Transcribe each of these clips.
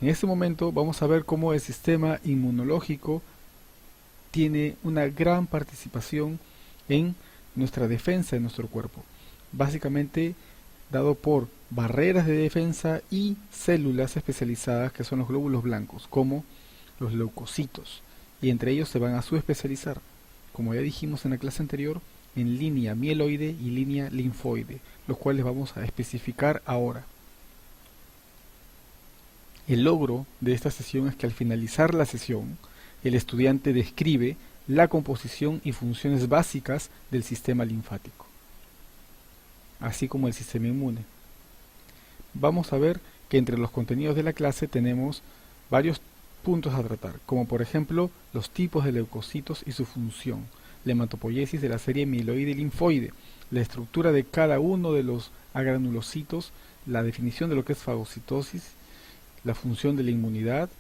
En este momento vamos a ver cómo el sistema inmunológico tiene una gran participación en nuestra defensa de nuestro cuerpo, básicamente dado por barreras de defensa y células especializadas que son los glóbulos blancos, como los leucocitos, y entre ellos se van a subespecializar, como ya dijimos en la clase anterior, en línea mieloide y línea linfoide, los cuales vamos a especificar ahora. El logro de esta sesión es que al finalizar la sesión, el estudiante describe la composición y funciones básicas del sistema linfático, así como el sistema inmune. Vamos a ver que entre los contenidos de la clase tenemos varios puntos a tratar, como por ejemplo los tipos de leucocitos y su función, la hematopoiesis de la serie mieloide y linfoide, la estructura de cada uno de los agranulocitos, la definición de lo que es fagocitosis, la función de la inmunidad,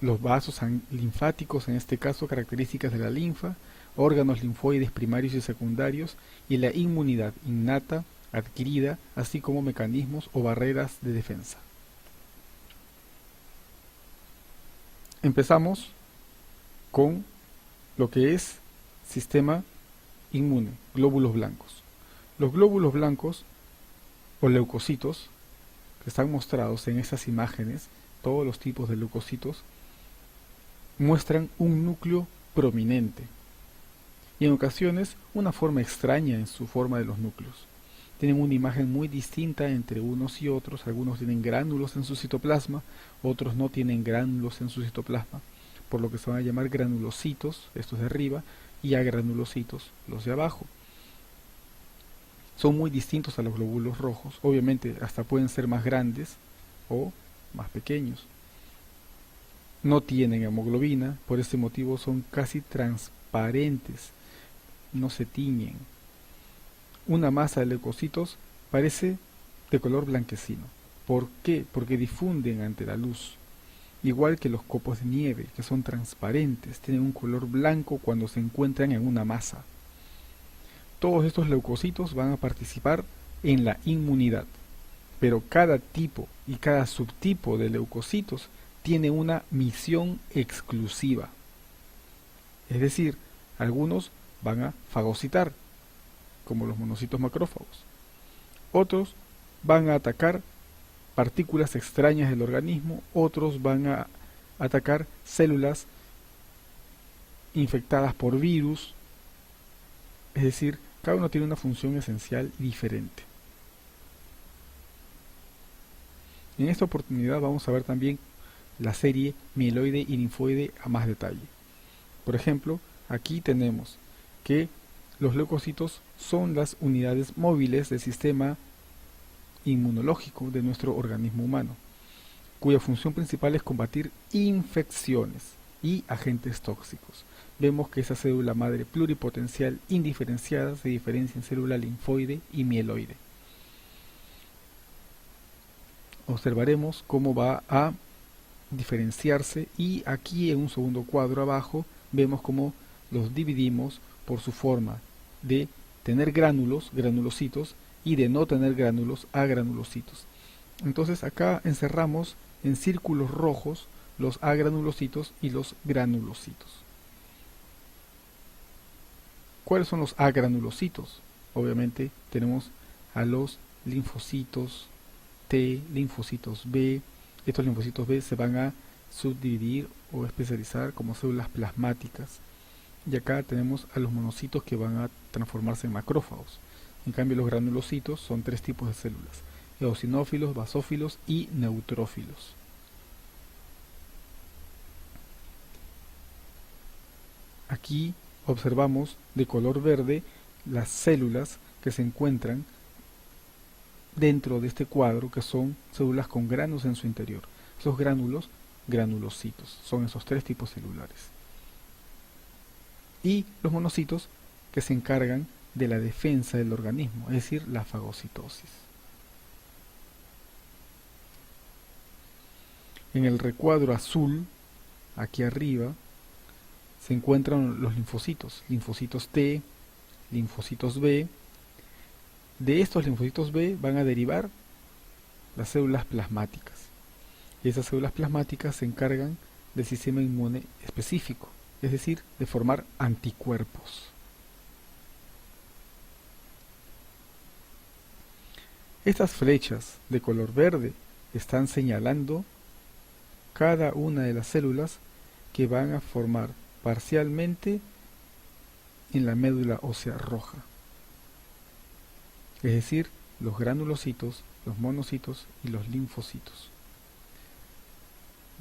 los vasos linfáticos, en este caso características de la linfa, órganos linfoides primarios y secundarios, y la inmunidad innata, adquirida, así como mecanismos o barreras de defensa. Empezamos con lo que es sistema inmune, glóbulos blancos. Los glóbulos blancos o leucocitos que están mostrados en estas imágenes, todos los tipos de leucocitos, muestran un núcleo prominente y en ocasiones una forma extraña en su forma de los núcleos. Tienen una imagen muy distinta entre unos y otros, algunos tienen gránulos en su citoplasma, otros no tienen gránulos en su citoplasma, por lo que se van a llamar granulocitos, estos de arriba, y agranulocitos, los de abajo. Son muy distintos a los glóbulos rojos, obviamente hasta pueden ser más grandes o más pequeños. No tienen hemoglobina, por este motivo son casi transparentes, no se tiñen. Una masa de leucocitos parece de color blanquecino. ¿Por qué? Porque difunden ante la luz. Igual que los copos de nieve, que son transparentes, tienen un color blanco cuando se encuentran en una masa. Todos estos leucocitos van a participar en la inmunidad, pero cada tipo y cada subtipo de leucocitos tiene una misión exclusiva. Es decir, algunos van a fagocitar, como los monocitos macrófagos. Otros van a atacar partículas extrañas del organismo, otros van a atacar células infectadas por virus. Es decir, cada uno tiene una función esencial diferente. En esta oportunidad vamos a ver también la serie mieloide y linfoide a más detalle. Por ejemplo, aquí tenemos que los leucocitos son las unidades móviles del sistema inmunológico de nuestro organismo humano, cuya función principal es combatir infecciones y agentes tóxicos. Vemos que esa célula madre pluripotencial indiferenciada se diferencia en célula linfoide y mieloide. Observaremos cómo va a diferenciarse y aquí en un segundo cuadro abajo vemos cómo los dividimos por su forma de tener gránulos, granulocitos, y de no tener gránulos, agranulocitos. Entonces acá encerramos en círculos rojos los agranulocitos y los granulocitos. ¿Cuáles son los agranulocitos? Obviamente tenemos a los linfocitos T, linfocitos B. Estos linfocitos B se van a subdividir o especializar como células plasmáticas. Y acá tenemos a los monocitos que van a transformarse en macrófagos. En cambio los granulocitos son tres tipos de células: eosinófilos, basófilos y neutrófilos. Aquí observamos de color verde las células que se encuentran dentro de este cuadro, que son células con granos en su interior. Esos gránulos, granulocitos, son esos tres tipos celulares. Y los monocitos que se encargan de la defensa del organismo, es decir, la fagocitosis. En el recuadro azul, aquí arriba, se encuentran los linfocitos T, linfocitos B. De estos linfocitos B van a derivar las células plasmáticas. Y esas células plasmáticas se encargan del sistema inmune específico, es decir, de formar anticuerpos. Estas flechas de color verde están señalando cada una de las células que van a formar parcialmente en la médula ósea roja, es decir, los granulocitos, los monocitos y los linfocitos.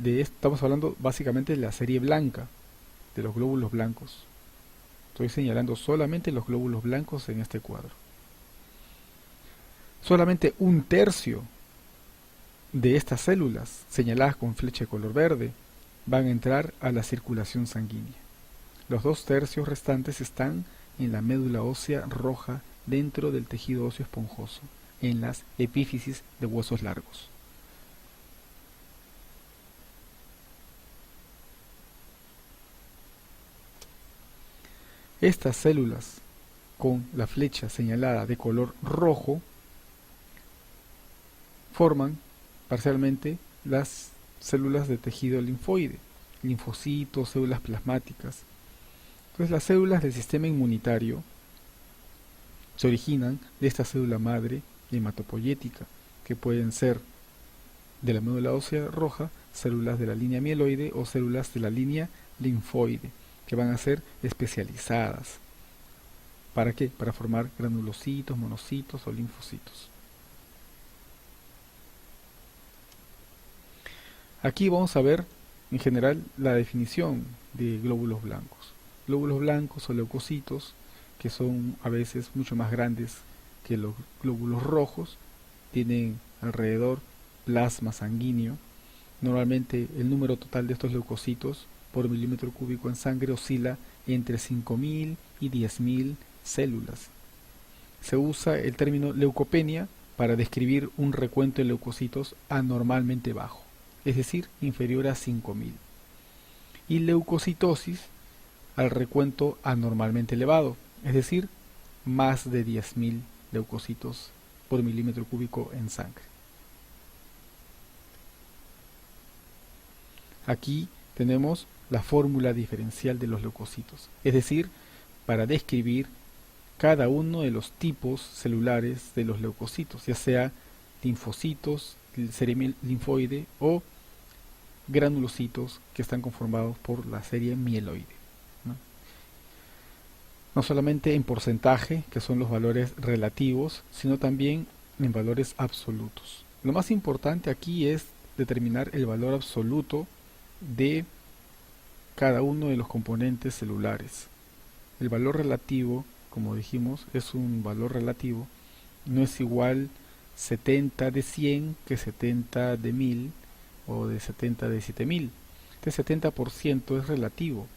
Estamos hablando básicamente de la serie blanca, de los glóbulos blancos. Estoy señalando solamente los glóbulos blancos en este cuadro. Solamente 1/3 de estas células, señaladas con flecha de color verde, van a entrar a la circulación sanguínea. Los 2/3 restantes están en la médula ósea roja dentro del tejido óseo esponjoso, en las epífisis de huesos largos. Estas células con la flecha señalada de color rojo forman parcialmente las células de tejido linfoide, linfocitos, células plasmáticas. Entonces las células del sistema inmunitario se originan de esta célula madre hematopoyética, que pueden ser de la médula ósea roja, células de la línea mieloide o células de la línea linfoide, que van a ser especializadas. ¿Para qué? Para formar granulocitos, monocitos o linfocitos. Aquí vamos a ver en general la definición de glóbulos blancos. Glóbulos blancos o leucocitos, que son a veces mucho más grandes que los glóbulos rojos, tienen alrededor plasma sanguíneo. Normalmente el número total de estos leucocitos por milímetro cúbico en sangre oscila entre 5.000 y 10.000 células. Se usa el término leucopenia para describir un recuento de leucocitos anormalmente bajo, es decir, inferior a 5.000, y leucocitosis al recuento anormalmente elevado, es decir, más de 10.000 leucocitos por milímetro cúbico en sangre. Aquí tenemos la fórmula diferencial de los leucocitos, es decir, para describir cada uno de los tipos celulares de los leucocitos, ya sea linfocitos, serie linfoide o granulocitos que están conformados por la serie mieloide. No solamente en porcentaje, que son los valores relativos, sino también en valores absolutos. Lo más importante aquí es determinar el valor absoluto de cada uno de los componentes celulares. El valor relativo, como dijimos, es un valor relativo, no es igual 70 de 100 que 70 de 1000 o de 70 de 7000. Este 70% es relativo,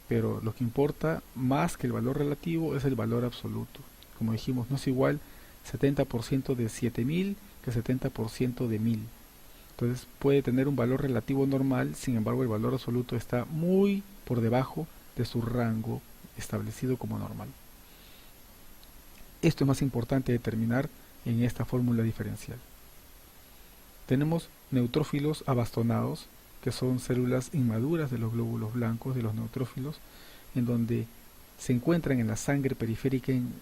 pero lo que importa más que el valor relativo es el valor absoluto. Como dijimos, no es igual 70% de 7000 que 70% de 1000. Entonces puede tener un valor relativo normal, sin embargo el valor absoluto está muy por debajo de su rango establecido como normal. Esto es más importante determinar en esta fórmula diferencial. Tenemos neutrófilos abastonados, que son células inmaduras de los glóbulos blancos de los neutrófilos, en donde se encuentran en la sangre periférica en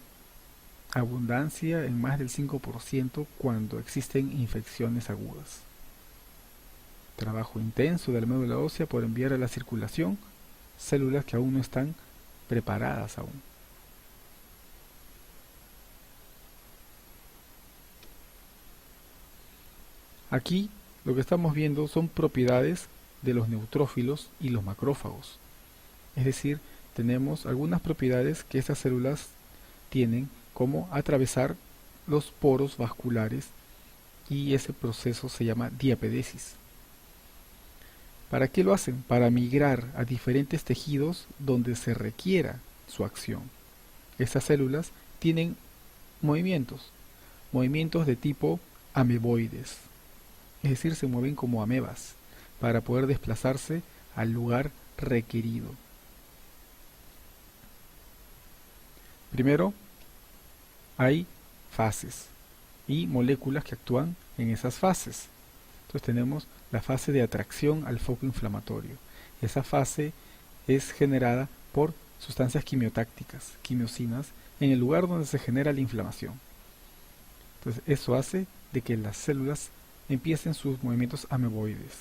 abundancia en más del 5% cuando existen infecciones agudas. Trabajo intenso de la médula ósea por enviar a la circulación células que aún no están preparadas aún. Aquí lo que estamos viendo son propiedades de los neutrófilos y los macrófagos. Es decir, tenemos algunas propiedades que estas células tienen, como atravesar los poros vasculares, y ese proceso se llama diapedesis. ¿Para qué lo hacen? Para migrar a diferentes tejidos donde se requiera su acción. Estas células tienen movimientos de tipo ameboides, es decir, se mueven como amebas para poder desplazarse al lugar requerido. Primero, hay fases y moléculas que actúan en esas fases. Entonces tenemos la fase de atracción al foco inflamatorio. Esa fase es generada por sustancias quimiotácticas, quimiosinas, en el lugar donde se genera la inflamación. Entonces eso hace de que las células empiecen sus movimientos ameboides.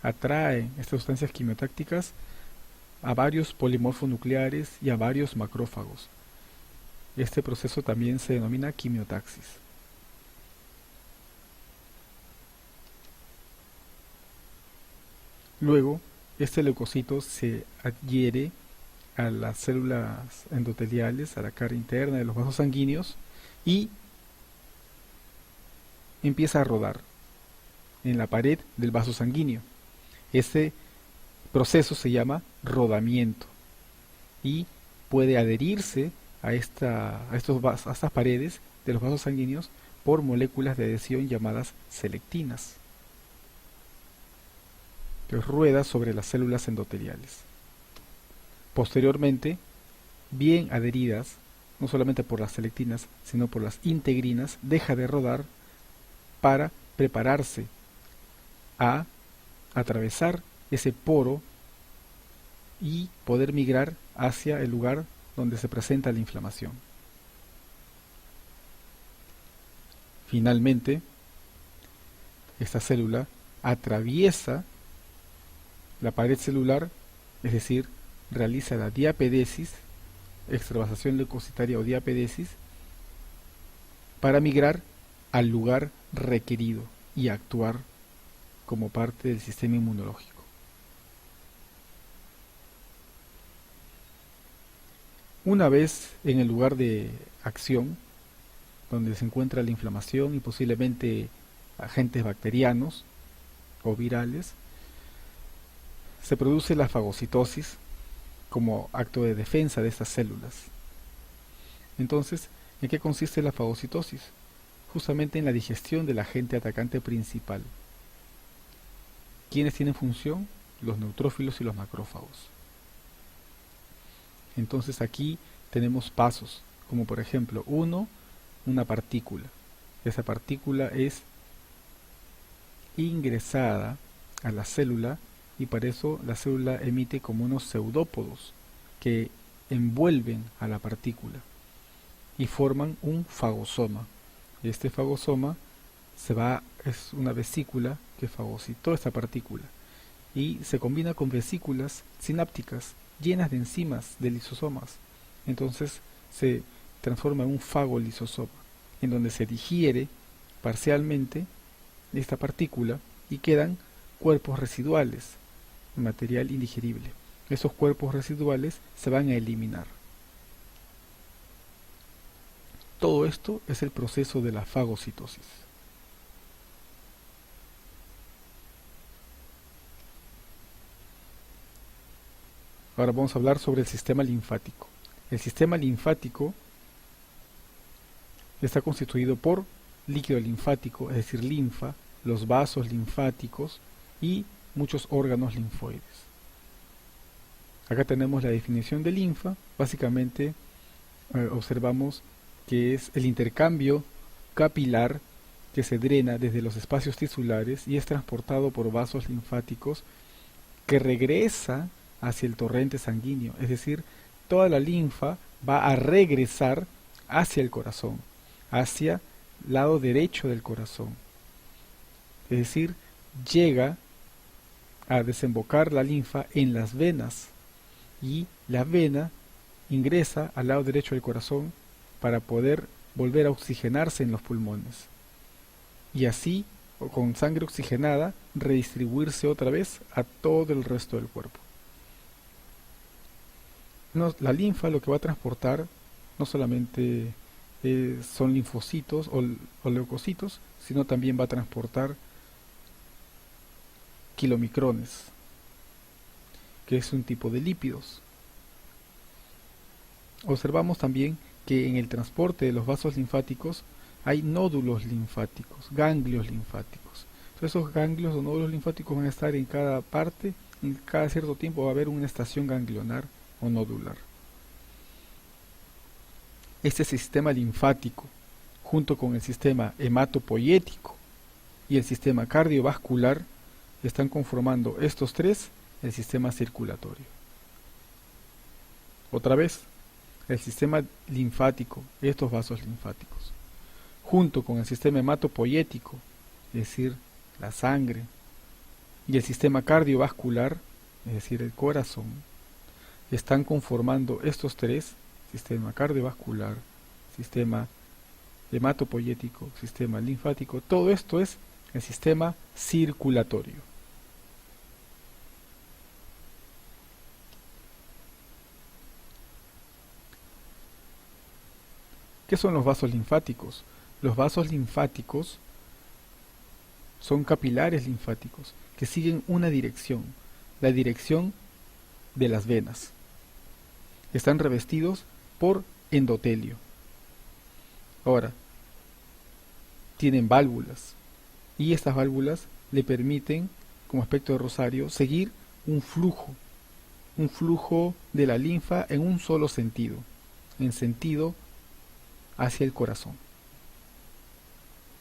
Atrae estas sustancias quimiotácticas a varios polimorfos nucleares y a varios macrófagos. Este proceso también se denomina quimiotaxis. Luego, este leucocito se adhiere a las células endoteliales, a la cara interna de los vasos sanguíneos y empieza a rodar en la pared del vaso sanguíneo. Ese proceso se llama rodamiento y puede adherirse a estas paredes de los vasos sanguíneos por moléculas de adhesión llamadas selectinas, que rueda sobre las células endoteliales. Posteriormente, bien adheridas, no solamente por las selectinas, sino por las integrinas, deja de rodar para prepararse a atravesar ese poro y poder migrar hacia el lugar donde se presenta la inflamación. Finalmente, esta célula atraviesa la pared celular, es decir, realiza la diapedesis, extravasación leucocitaria o diapedesis, para migrar al lugar requerido y actuar como parte del sistema inmunológico. Una vez en el lugar de acción, donde se encuentra la inflamación y posiblemente agentes bacterianos o virales, se produce la fagocitosis como acto de defensa de estas células. Entonces, ¿en qué consiste la fagocitosis? Justamente en la digestión del agente atacante principal. ¿Quiénes tienen función? Los neutrófilos y los macrófagos. Entonces aquí tenemos pasos, como por ejemplo, una partícula. Esa partícula es ingresada a la célula y para eso la célula emite como unos pseudópodos que envuelven a la partícula y forman un fagosoma. Este fagosoma es una vesícula que fagocitó esta partícula y se combina con vesículas sinápticas llenas de enzimas, de lisosomas. Entonces se transforma en un fagolisosoma, en donde se digiere parcialmente esta partícula y quedan cuerpos residuales, material indigerible. Esos cuerpos residuales se van a eliminar. Todo esto es el proceso de la fagocitosis. Ahora vamos a hablar sobre el sistema linfático. El sistema linfático está constituido por líquido linfático, es decir, linfa, los vasos linfáticos y muchos órganos linfoides. Acá tenemos la definición de linfa. Básicamente observamos que es el intercambio capilar que se drena desde los espacios tisulares y es transportado por vasos linfáticos que regresa hacia el torrente sanguíneo, es decir, toda la linfa va a regresar hacia el corazón, hacia el lado derecho del corazón, es decir, llega a desembocar la linfa en las venas y la vena ingresa al lado derecho del corazón para poder volver a oxigenarse en los pulmones y así, con sangre oxigenada, redistribuirse otra vez a todo el resto del cuerpo. La linfa lo que va a transportar no solamente son linfocitos o leucocitos, sino también va a transportar kilomicrones, que es un tipo de lípidos. Observamos también que en el transporte de los vasos linfáticos hay nódulos linfáticos, ganglios linfáticos. Entonces esos ganglios o nódulos linfáticos van a estar en cada parte, en cada cierto tiempo va a haber una estación ganglionar nodular. Este sistema linfático junto con el sistema hematopoyético y el sistema cardiovascular, están conformando estos tres el sistema circulatorio. Otra vez, el sistema linfático, estos vasos linfáticos, junto con el sistema hematopoyético, es decir, la sangre, y el sistema cardiovascular, es decir, el corazón, están conformando estos tres, sistema cardiovascular, sistema hematopoyético, sistema linfático, todo esto es el sistema circulatorio. ¿Qué son los vasos linfáticos? Los vasos linfáticos son capilares linfáticos que siguen una dirección, la dirección de las venas. Están revestidos por endotelio. Ahora, tienen válvulas y estas válvulas le permiten, como aspecto de rosario, seguir un flujo de la linfa en un solo sentido, en sentido hacia el corazón.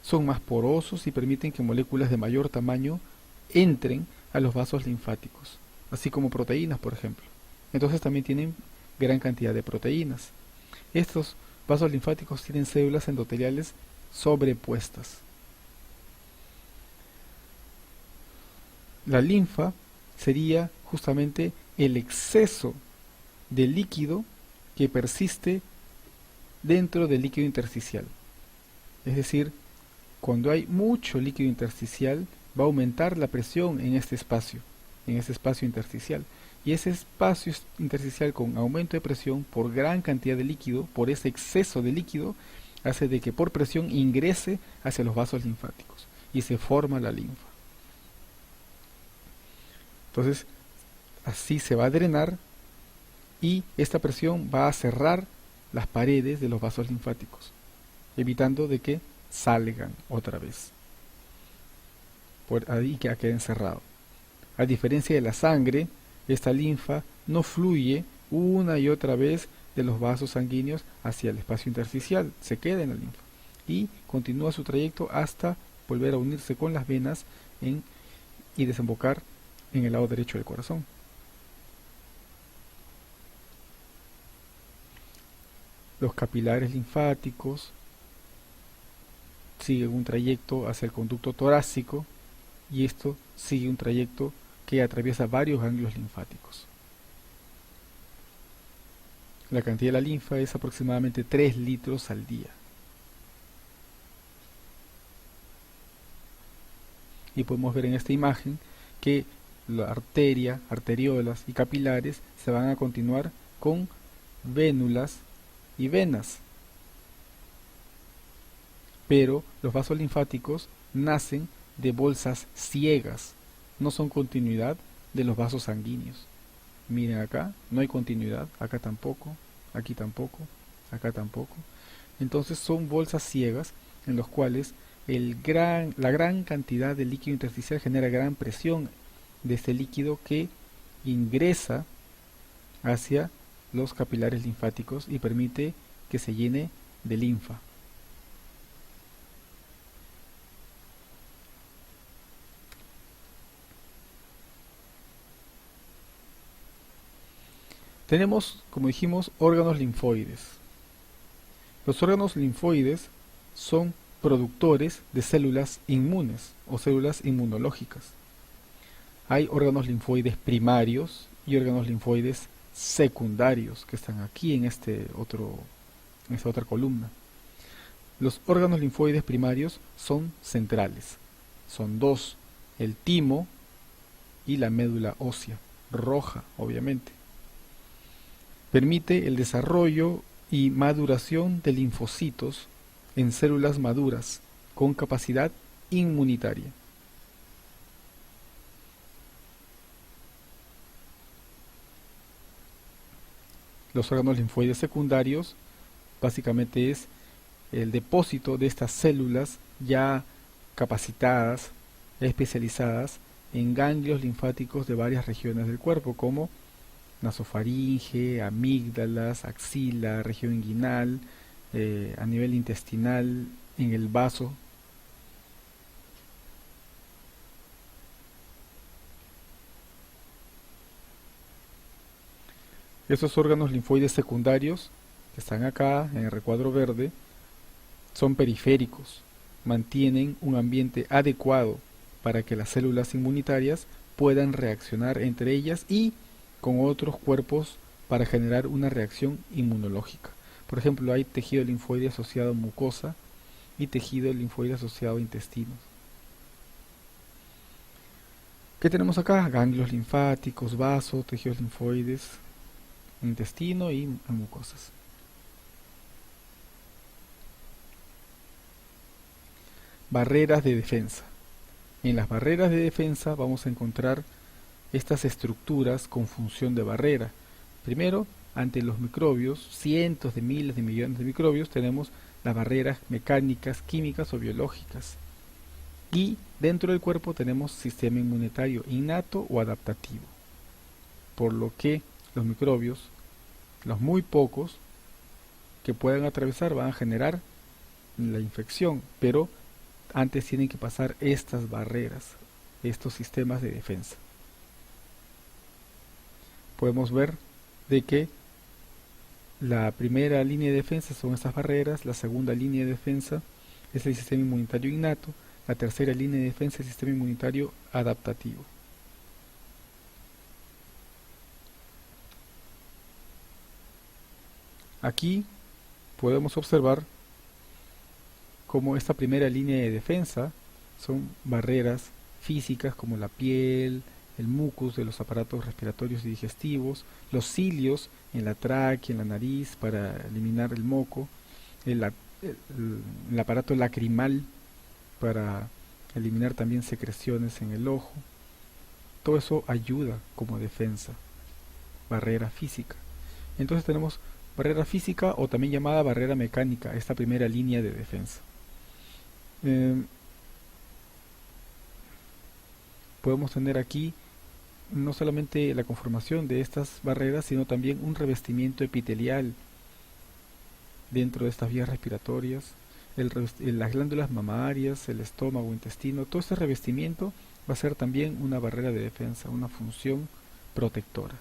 Son más porosos y permiten que moléculas de mayor tamaño entren a los vasos linfáticos, así como proteínas, por ejemplo. Entonces también tienen gran cantidad de proteínas. Estos vasos linfáticos tienen células endoteliales sobrepuestas. La linfa sería justamente el exceso de líquido que persiste dentro del líquido intersticial. Es decir, cuando hay mucho líquido intersticial, va a aumentar la presión en este espacio intersticial. Y ese espacio intersticial con aumento de presión por gran cantidad de líquido, por ese exceso de líquido, hace de que por presión ingrese hacia los vasos linfáticos y se forma la linfa. Entonces, así se va a drenar y esta presión va a cerrar las paredes de los vasos linfáticos, evitando de que salgan otra vez, por ahí que queden cerrados. A diferencia de la sangre, esta linfa no fluye una y otra vez de los vasos sanguíneos hacia el espacio intersticial, se queda en la linfa y continúa su trayecto hasta volver a unirse con las venas y desembocar en el lado derecho del corazón. Los capilares linfáticos siguen un trayecto hacia el conducto torácico y esto sigue un trayecto que atraviesa varios ganglios linfáticos. La cantidad de la linfa es aproximadamente 3 litros al día. Y podemos ver en esta imagen que la arteria, arteriolas y capilares se van a continuar con vénulas y venas. Pero los vasos linfáticos nacen de bolsas ciegas, no son continuidad de los vasos sanguíneos. Miren acá, no hay continuidad, acá tampoco, aquí tampoco, acá tampoco. Entonces son bolsas ciegas en los cuales la gran cantidad de líquido intersticial genera gran presión de este líquido que ingresa hacia los capilares linfáticos y permite que se llene de linfa. Tenemos, como dijimos, órganos linfoides. Los órganos linfoides son productores de células inmunes o células inmunológicas. Hay órganos linfoides primarios y órganos linfoides secundarios que están aquí en esta otra columna. Los órganos linfoides primarios son centrales. Son dos, el timo y la médula ósea, roja obviamente. Permite el desarrollo y maduración de linfocitos en células maduras con capacidad inmunitaria. Los órganos linfoides secundarios básicamente es el depósito de estas células ya capacitadas, especializadas en ganglios linfáticos de varias regiones del cuerpo, como nasofaringe, amígdalas, axila, región inguinal, a nivel intestinal, en el vaso. Estos órganos linfoides secundarios, que están acá en el recuadro verde, son periféricos, mantienen un ambiente adecuado para que las células inmunitarias puedan reaccionar entre ellas y con otros cuerpos para generar una reacción inmunológica. Por ejemplo, hay tejido linfoide asociado a mucosa y tejido linfoide asociado a intestinos. ¿Qué tenemos acá? Ganglios linfáticos, vasos, tejidos linfoides, intestino y mucosas. Barreras de defensa. En las barreras de defensa vamos a encontrar estas estructuras con función de barrera. Primero, ante los microbios, cientos de miles de millones de microbios, tenemos las barreras mecánicas, químicas o biológicas. Y dentro del cuerpo tenemos sistema inmunitario innato o adaptativo. Por lo que los microbios, los muy pocos que puedan atravesar, van a generar la infección, pero antes tienen que pasar estas barreras, estos sistemas de defensa. Podemos ver de que la primera línea de defensa son estas barreras, la segunda línea de defensa es el sistema inmunitario innato, la tercera línea de defensa es el sistema inmunitario adaptativo. Aquí podemos observar cómo esta primera línea de defensa son barreras físicas como la piel, el mucus de los aparatos respiratorios y digestivos, los cilios en la tráquea, en la nariz para eliminar el moco, el aparato lacrimal para eliminar también secreciones en el ojo. Todo eso ayuda como defensa, barrera física. Entonces tenemos barrera física o también llamada barrera mecánica, esta primera línea de defensa. Podemos tener aquí no solamente la conformación de estas barreras, sino también un revestimiento epitelial dentro de estas vías respiratorias, las glándulas mamarias, el estómago, intestino. Todo este revestimiento va a ser también una barrera de defensa, una función protectora.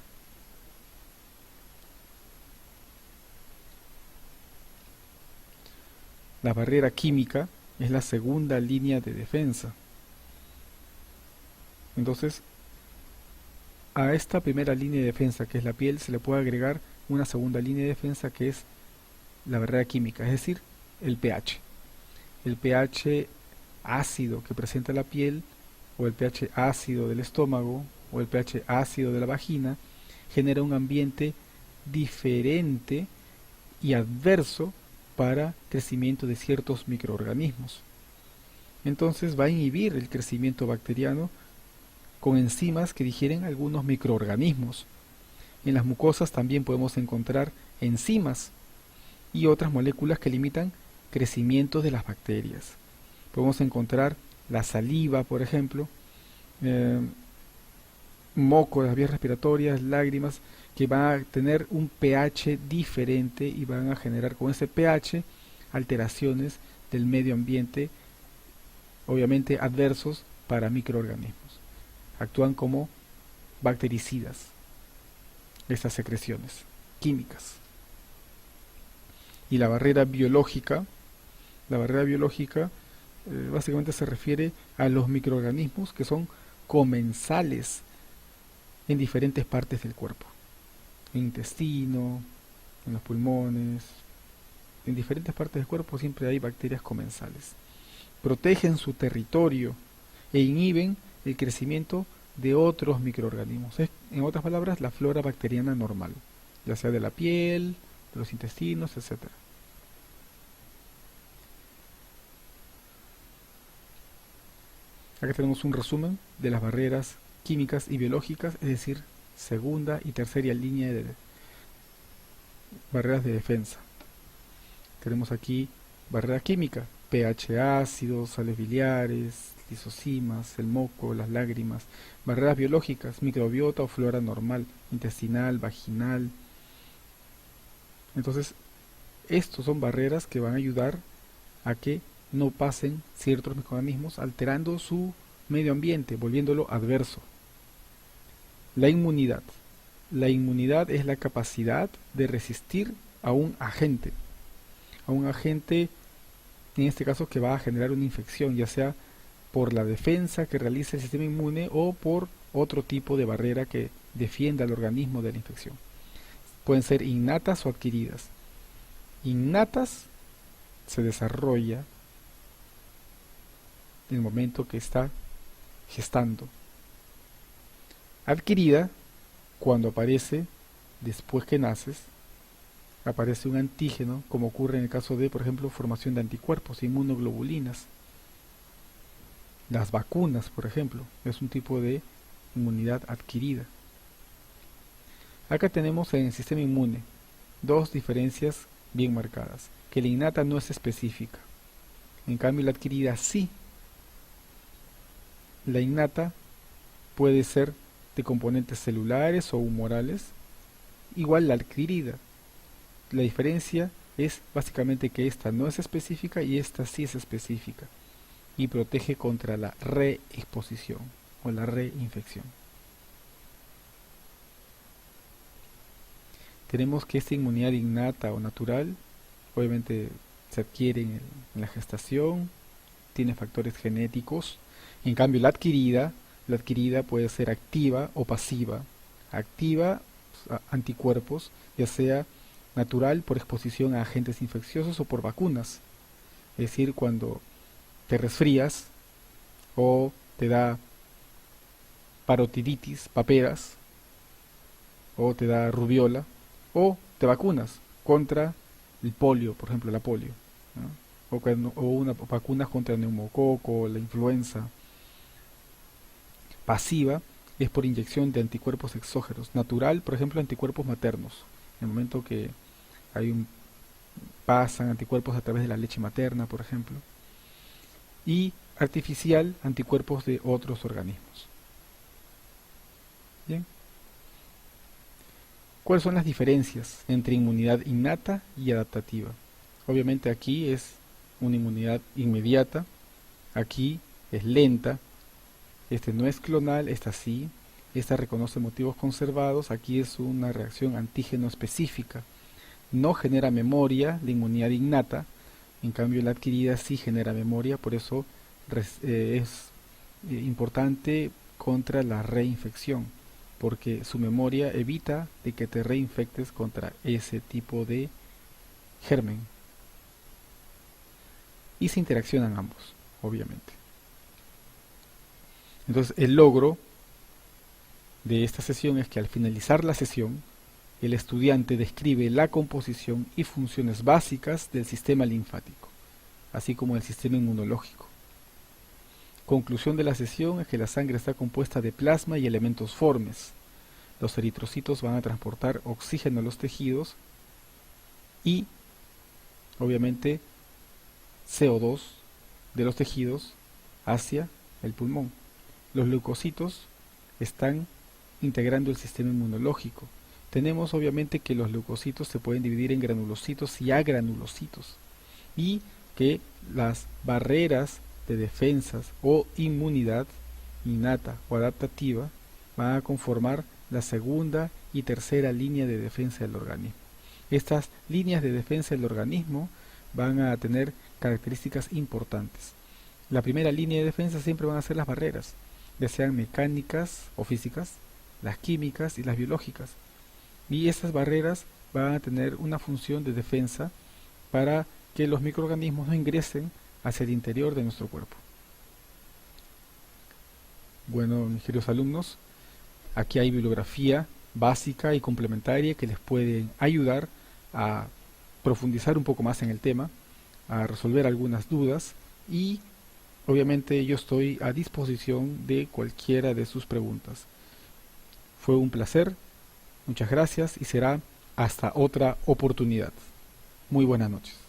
La barrera química es la segunda línea de defensa. Entonces, a esta primera línea de defensa, que es la piel, se le puede agregar una segunda línea de defensa, que es la barrera química, es decir, el pH. El pH ácido que presenta la piel, o el pH ácido del estómago, o el pH ácido de la vagina, genera un ambiente diferente y adverso para crecimiento de ciertos microorganismos. Entonces va a inhibir el crecimiento bacteriano con enzimas que digieren algunos microorganismos. En las mucosas también podemos encontrar enzimas y otras moléculas que limitan crecimiento de las bacterias. Podemos encontrar la saliva, por ejemplo, moco de las vías respiratorias, lágrimas, que van a tener un pH diferente y van a generar con ese pH alteraciones del medio ambiente, obviamente adversos para microorganismos. Actúan como bactericidas estas secreciones químicas. Y la barrera biológica básicamente se refiere a los microorganismos que son comensales en diferentes partes del cuerpo, en el intestino, en los pulmones, en diferentes partes del cuerpo siempre hay bacterias comensales. Protegen su territorio e inhiben el crecimiento de otros microorganismos. Es, en otras palabras, la flora bacteriana normal, ya sea de la piel, de los intestinos, etc. Acá tenemos un resumen de las barreras químicas y biológicas, es decir, segunda y tercera línea de barreras de defensa. Tenemos aquí barrera química, pH ácido, sales biliares, lisosimas, el moco, las lágrimas. Barreras biológicas, microbiota o flora normal, intestinal, vaginal. Entonces, Estos son barreras que van a ayudar a que no pasen ciertos microorganismos, alterando su medio ambiente, volviéndolo adverso. La inmunidad. La inmunidad es la capacidad de resistir a un agente, en este caso que va a generar una infección, ya sea por la defensa que realiza el sistema inmune o por otro tipo de barrera que defienda al organismo de la infección. Pueden ser innatas o adquiridas. Innatas se desarrolla en el momento que está gestando. Adquirida, cuando aparece después que naces, aparece un antígeno, como ocurre en el caso de, por ejemplo, formación de anticuerpos, inmunoglobulinas. Las vacunas, por ejemplo, es un tipo de inmunidad adquirida. Acá tenemos en el sistema inmune dos diferencias bien marcadas, que la innata no es específica, en cambio la adquirida sí. La innata puede ser de componentes celulares o humorales, igual la adquirida. La diferencia es básicamente que esta no es específica y esta sí es específica y protege contra la reexposición o la reinfección. Tenemos que esta inmunidad innata o natural obviamente se adquiere en la gestación, tiene factores genéticos. En cambio la adquirida puede ser activa o pasiva. Activa, anticuerpos, ya sea natural por exposición a agentes infecciosos o por vacunas. Es decir, cuando te resfrías o te da parotiditis, paperas, o te da rubiola, o te vacunas contra el polio, por ejemplo, la polio, ¿no? O una vacuna contra el neumococo, la influenza. Pasiva es por inyección de anticuerpos exógenos. Natural, por ejemplo, anticuerpos maternos. En el momento que pasan anticuerpos a través de la leche materna, por ejemplo. Y artificial, anticuerpos de otros organismos. Bien. ¿Cuáles son las diferencias entre inmunidad innata y adaptativa? Obviamente aquí es una inmunidad inmediata, aquí es lenta, este no es clonal, esta sí, esta reconoce motivos conservados, aquí es una reacción antígeno específica, no genera memoria, la inmunidad innata, en cambio la adquirida sí genera memoria, por eso es importante contra la reinfección, porque su memoria evita de que te reinfectes contra ese tipo de germen. Y se interaccionan ambos, obviamente. Entonces el logro de esta sesión es que al finalizar la sesión, el estudiante describe la composición y funciones básicas del sistema linfático, así como del sistema inmunológico. Conclusión de la sesión es que la sangre está compuesta de plasma y elementos formes. Los eritrocitos van a transportar oxígeno a los tejidos y, obviamente, CO2 de los tejidos hacia el pulmón. Los leucocitos están integrando el sistema inmunológico. Tenemos obviamente que los leucocitos se pueden dividir en granulocitos y agranulocitos y que las barreras de defensas o inmunidad innata o adaptativa van a conformar la segunda y tercera línea de defensa del organismo. Estas líneas de defensa del organismo van a tener características importantes. La primera línea de defensa siempre van a ser las barreras, ya sean mecánicas o físicas, las químicas y las biológicas. Y estas barreras van a tener una función de defensa para que los microorganismos no ingresen hacia el interior de nuestro cuerpo. Bueno, mis queridos alumnos, aquí hay bibliografía básica y complementaria que les puede ayudar a profundizar un poco más en el tema, a resolver algunas dudas y obviamente yo estoy a disposición de cualquiera de sus preguntas. Fue un placer, muchas gracias y será hasta otra oportunidad. Muy buenas noches.